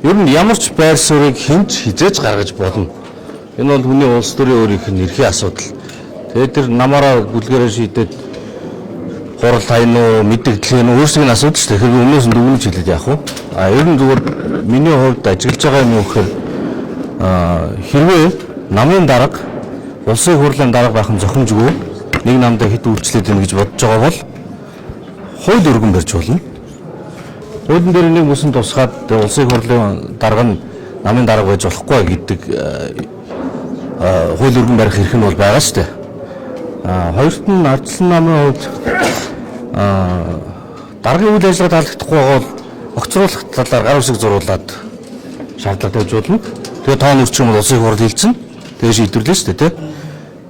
Ер нь ямар ч байр суурийг хинч хизээж гаргаж болно. Энэ бол хүний улс төрийн өөрийнх нь эрхийн асуудал. Тэгээд тэр намаараа бүлгэрээ шийдээд хурал тайна уу мэдээлэл нь өөрсдийн асуудал шүү дээ. Тэгэхээр өмнөөс нь дүгнэж хэлээд яах вэ? Ер нь зүгээр миний хувьд ажиглаж байгаа юм гэхээр хэрвээ намын дарга улсын хурлын дарга байх нь зохимжгүй нэг намдаа хэд үйлчлээд байна гэж бодож байгаа бол хууль өргөн барьж болно. Хуулийн дээр нэг бүсэн тусгаад улсын хурлын дарга нь намын дарга байж болохгүй гэдэг хууль өргөн барих эрх нь бол байгаа шүү дээ. Хоёрт нь ардчилсан намын хувьд даргын үйл ажиллагаа таалагдахгүй байгаа бол огцруулах талаар гар үсэг зуруулаад шаардлага тавьж болно. Тэгээ тоон өрчих юм бол улсын хурл хэлцэн. Тэгээ шийдвэрлэв шүү дээ, тий.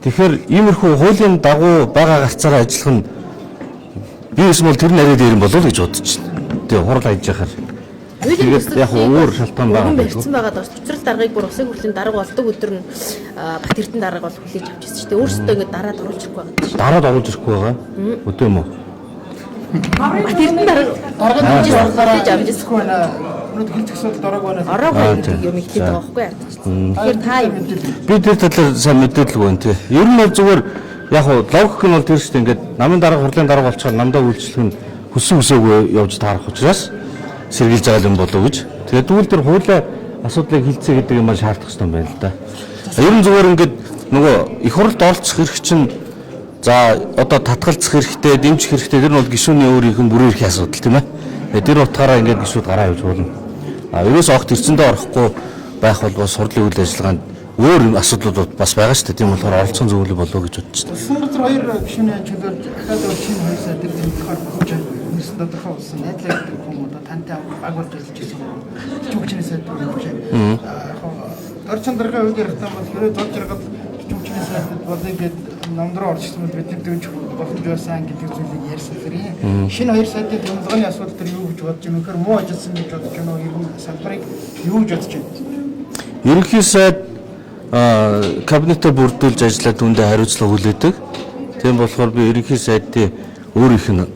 Тэгэхээр иймэрхүү хуулийн дагуу байгаа гарцаараа ажиллах нь би эсвэл тэр нарийн дээр юм болов уу гэж бодож байна. Тэгээ хурл хайж яхаар. Тэгээд яг өөр шалтгаан байгаа. Барьсан байгаа доо цэцэрлэг даргаыг бүр улсын хурлын дарга болдог өдөр нь Бат Эрдэнэ дарга бол хүлээж авч ирсэн шүү дээ. Өөрсдөө ингэ дараад оруулж ирэхгүй байгаа шүү. Дараад оруулж ирэхгүй байгаа. Өдөө юм уу? Бат Эрдэнэ дарга хүлээж авч ирсэн байна. Өнөөдөр хил зэгсэлд орог байна. Орог юм ихтэй байгаа байхгүй яа. Тэгэхээр та юм. Би тэр талаар сайн мэдээлэл өгөн тий. Ер нь бол зүгээр яг логик нь бол тэр шүү дээ. Ингээд намын дарга хурлын дарга болчихоор намдаа үйлчлэх нь хүссэн хүсээгүй явж таарах учраас сэргийлж байгаа юм болов уу гэж. Тэгээд тэгвэл тэр хуулийн асуудлыг хилцээ гэдэг юм шаардах хэрэгтэй байна л да. Ер нь зүгээр ингээд нөгөө их хурлд оролцох эрх чинь за одоо татгалзах хэрэгтэй, дэмжих хэрэгтэй тэр нь бол гишүүний өөрийнх нь бүрэн эрхийн асуудал тийм ээ. Тэр утгаараа ингээд гишүүд гараа явж болно. Ерөөс огт эрчэндээ орохгүй байх бол бас хурлын үйл ажиллагаанд өөр асуудлууд бас байгаа шүү дээ. Тийм болохоор оролцсон зөвлөл болов гэж бодож байна. Улсын газар хоёр гишүүний чөлөөт дахиад шинэ хоёр сайд дээр болохоор бохож нэрс тодорхой болсон найдлага гэдэг хүмүүс тантай баг болж ажиллаж байсан. Чүгчний сайд бохож. Дорчин дарга үед ярих юм бол хэрэг дор жаргал чүгчний сайд болыг гээд намдраа орчихсон бол бид дэмж бохож байсан гэдэг зүйлийг ярьсан хэрэг. Шинэ хоёр сайдын тэмдэглэлийн асуудал төр юу гэж бодож байна вэ? Тэгэхээр муу ажилласан гэж бодож байна уу? Ер нь салбарыг юу гэж бодож байна? Ерөнхий сайд кабинетээ бүрдүүлж ажиллаад түүндээ хариуцлага хүлээдэг. Тийм болохоор би ерөнхий сайдын өөрийнх нь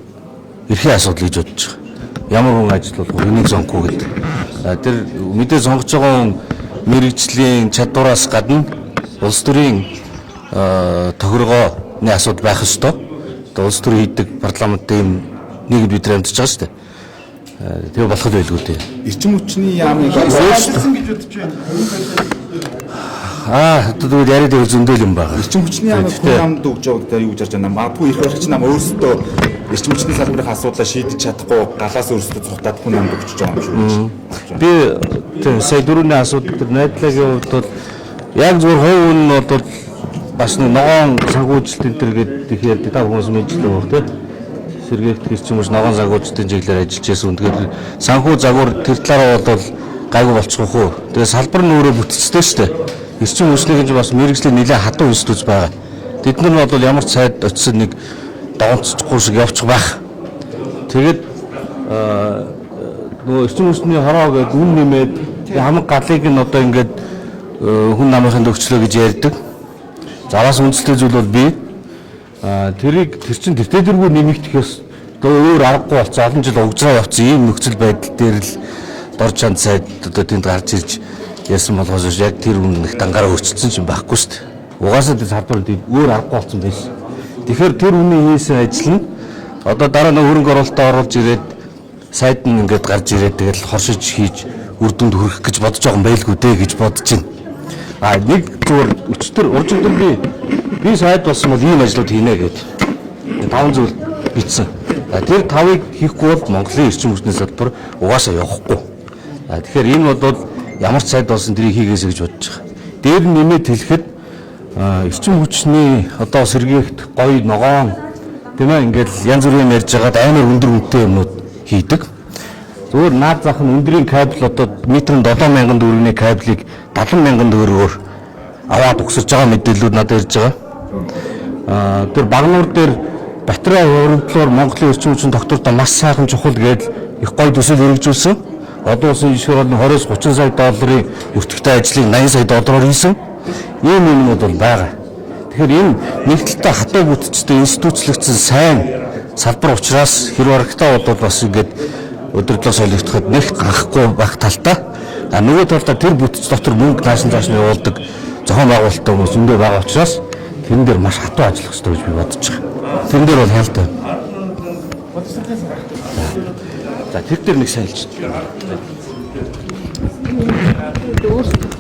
эрхийн асуудал гэж бодож байгаа. Ямар хүн ажиллах вэ? Энийг сонгохгүй гэдэг. Тэр мэдээ сонгож байгаа хүн мэрэгжлийн чадвараас гадна улс төрийн тохиргооны асуудал байх ёстой. Улс төр хийдэг парламентын нэг бид амьдч байгаа шүү дээ. Тэгээ болох л байлгүй дээ. Эрчим хүчний яамыг ажилласан гэж бодож байна. Тэгвэл яриад байгаа зөндөл юм байна. Эрчим хүчний яамыг хүн амд өгж явагдаа юу гэж харж байна. Магадгүй их баригч нам өөрсдөө эрчим хүчний салбарын асуудлаа шийдэж чадахгүй галаас өөрсдөө цухтаад хүн амд өгч байгаа юм шүү. Би сая дөрөвний асуудал төр найдлагын хувьд бол яг зөвхөн хувь нь бол бас ногоон санхүүжилтийн төр гэдэг их ярьдаг та хүмүүс мэддэг байх тийм. Сэргээгт эрчим хүч ногоон санхүүжилтийн чиглэлээр ажиллаж байсан. Тэгэхээр санхүү загвар тэр талаараа бол гайгүй болчихох уу. Тэгээ салбар нь өөрөө бүтцтэй шүү дээ. Эрчим хүчнийг ч бас мэрэгжлийн нэлээд хатуу институт байгаа. Тэд нар бол ямар ч сайд очисон нэг даванцчихгүй шиг явчих байх. Тэгээд нөгөө эрчим хүчний хороо гэдэг үн нэмээд хамаг галыг нь одоо ингээд хүн намынханд өгчлөө гэж ярьдаг. Заваас үндэстэй зүйл бол би тэрийг тэр чин тэртээ дэргүй нэмэгдэхээс өөр аргагүй болцоо олон жил угжраа явцсан ийм нөхцөл байдал дээр л дор чанд сайд одоо тэнд гарч ирж яасан болгоос яг тэр үнэх дангаараа өөрчлөсөн ч юм байхгүй шүү дээ. Угаасаа тэр салбарт өөр аргагүй болсон байсан. Тэгэхээр тэр үнийн хийсэн ажил нь одоо дараа нь хөрөнгө оруулалтаа оруулж ирээд сайд нь ингээд гарч ирээд тэгэл хоршиж хийж үр дүнд хүрэх гэж бодож байгаа юм байлгүй дээ гэж бодож байна. Нэг зүгээр өчтөр уржигдэр би сайд болсон бол ийм ажлууд хийнэ гэдэг. 5 зүйл бичсэн. Тэр 5-ыг хийхгүй бол Монголын эрчим хүчний салбар угаасаа явахгүй. Тэгэхээр энэ бол ямар ч сайд болсон тэрийг хийгээсэй гэж бодож байгаа. Дээр нь нэмээд хэлэхэд эрчим хүчний одоо сэргээгт гоё ногоон тийм ээ ингээд янз бүрийн ярьж байгаад амар өндөр үнэтэй юмнууд хийдэг. Зүгээр наад зах нь өндрийн кабель одоо метрэнд 7,000 төгрөгийн кабелийг 70,000 төгрөгөөр аваад угсарж байгаа мэдээллүүд надад ирж байгаа. Тэр багнуур дээр батарей хөрөнгөлөөр Монголын эрчим хүчний доктортой маш сайхан чухал гэдэл их гоё төсөл хэрэгжүүлсэн. Одоо улсын жишээ бол 20-30 сая долларын өртөгтэй ажлыг 80 сая доллараар хийсэн. Ийм юмнууд бол байгаа. Тэгэхээр энэ нэгдэлтэй хатуу бүтцтэй институцлэгдсэн сайн салбар учраас хэрэг харагтаа бол бас ингээд удирдлага солигдоход нэг гарахгүй байх талтай. А нөгөө талдаа тэр бүтц дотор мөнгө нааш нь явуулдаг зохион байгуулалттай хүмүүс зөндөө байгаа учраас тэрэн дээр маш хатуу ажиллах хэрэгтэй гэж би бодож байгаа. Тэрэн дээр бол хялтаа. За тэр дээр нэг сайн хэлж. Өөрсдөө